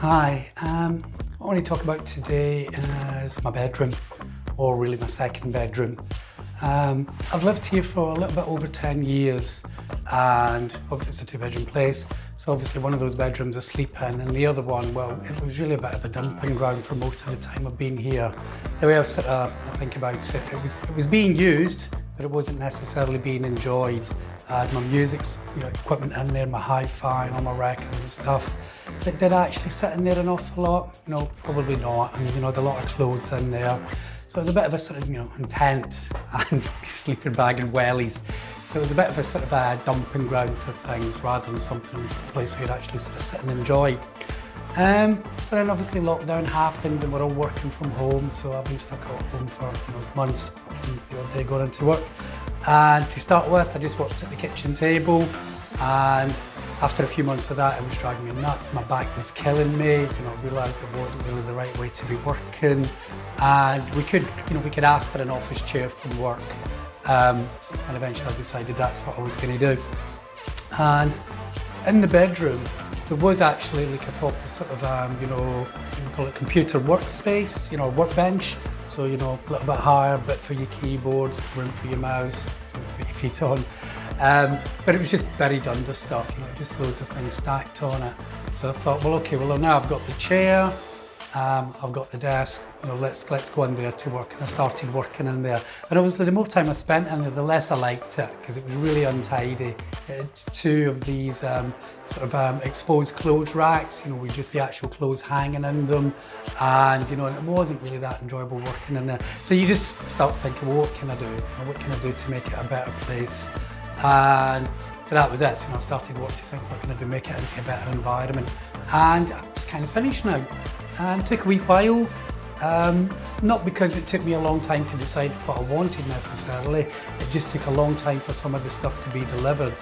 Hi, what I want to talk about today is my bedroom, or really my second bedroom. I've lived here for a little bit over 10 years, and obviously it's a two-bedroom place, so obviously one of those bedrooms I sleep in, and the other one, well, it was really a bit of a dumping ground for most of the time I've been here. The way I think about it, it was being used, but it wasn't necessarily being enjoyed. I had my music equipment in there, my hi-fi and all my records and stuff. But did I actually sit in there an awful lot? No, probably not. I mean, there's a lot of clothes in there. So it was a bit of a sort of, tent and sleeping bag and wellies. So it was a bit of a sort of a dumping ground for things rather than something, a place where you'd actually sort of sit and enjoy. So then obviously lockdown happened and we're all working from home. So I've been stuck at home for months from the odd day going into work. And to start with, I just worked at the kitchen table, and after a few months of that, it was driving me nuts. My back was killing me. I realised it wasn't really the right way to be working, and we could ask for an office chair from work, and eventually I decided that's what I was going to do. And in the bedroom, there was actually like a proper sort of, you call it computer workspace, workbench. So, a little bit higher, bit for your keyboard, room for your mouse, put your feet on. But it was just buried under stuff, just loads of things stacked on it. So I thought, well, okay, well now I've got the chair, I've got the desk, let's go in there to work. And I started working in there. And obviously the more time I spent in there, the less I liked it, because it was really untidy. It's two of these exposed clothes racks, with just the actual clothes hanging in them. And, it wasn't really that enjoyable working in there. So you just start thinking, well, what can I do? What can I do to make it a better place? And so that was it. I started to think, what can I do, make it into a better environment? And I was kind of finished now. And it took a wee while, not because it took me a long time to decide what I wanted necessarily, it just took a long time for some of the stuff to be delivered.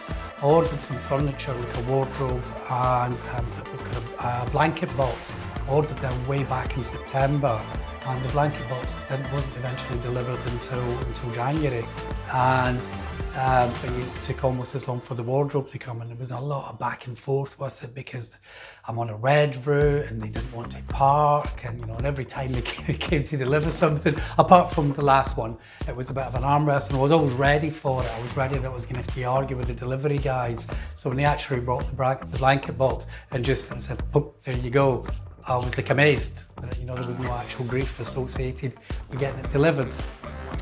I ordered some furniture, like a wardrobe, and it was got a blanket box. I ordered them way back in September, and the blanket box wasn't eventually delivered until January. And but it took almost as long for the wardrobe to come, and there was a lot of back and forth with it because I'm on a red route and they didn't want to park, and and every time they came to deliver something, apart from the last one, it was a bit of an arm wrestle, and I was always ready for it. I was ready that I was going to have to argue with the delivery guys. So when they actually brought the blanket box and just said, "Boop, there you go," I was like amazed that there was no actual grief associated with getting it delivered.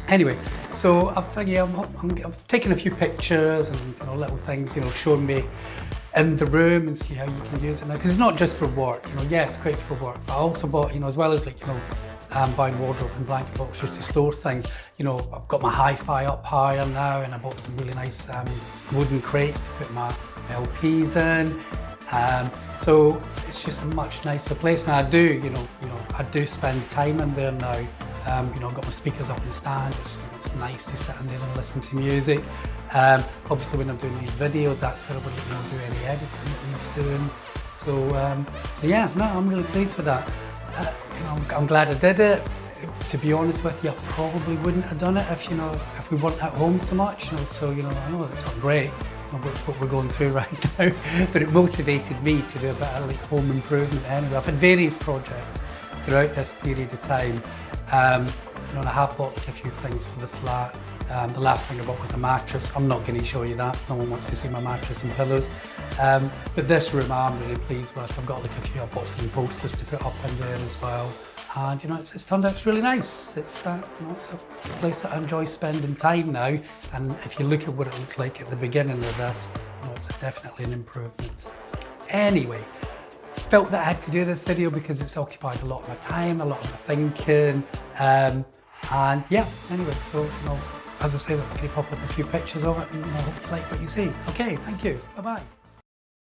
Anyway, so I've taken a few pictures and little things, showing me in the room and see how you can use it now. Because it's not just for work, yeah, it's great for work. But I also bought, as well as buying wardrobe and blanket boxes to store things. I've got my hi-fi up higher now, and I bought some really nice wooden crates to put my LPs in. So it's just a much nicer place. Now I do spend time in there now. I've got my speakers up in stands. It's nice to sit in there and listen to music. Obviously, when I'm doing these videos, that's where I wouldn't do any editing that needs doing. So yeah, no, I'm really pleased with that. I'm glad I did it. To be honest with you, I probably wouldn't have done it if we weren't at home so much. So I know it's not great what we're going through right now, but it motivated me to do a bit of home improvement anyway. I've had various projects throughout this period of time. And I have bought a few things for the flat. The last thing I bought was a mattress. I'm not going to show you that. No one wants to see my mattress and pillows. But this room I'm really pleased with. I've got I bought some posters to put up in there as well. And it's turned out really nice. It's a place that I enjoy spending time now. And if you look at what it looked like at the beginning of this, it's definitely an improvement. Anyway, felt that I had to do this video because it's occupied a lot of my time, a lot of my thinking. And yeah, anyway, so as I say, I'm going to pop up a few pictures of it, and I hope you like what you see. Okay, thank you. Bye-bye.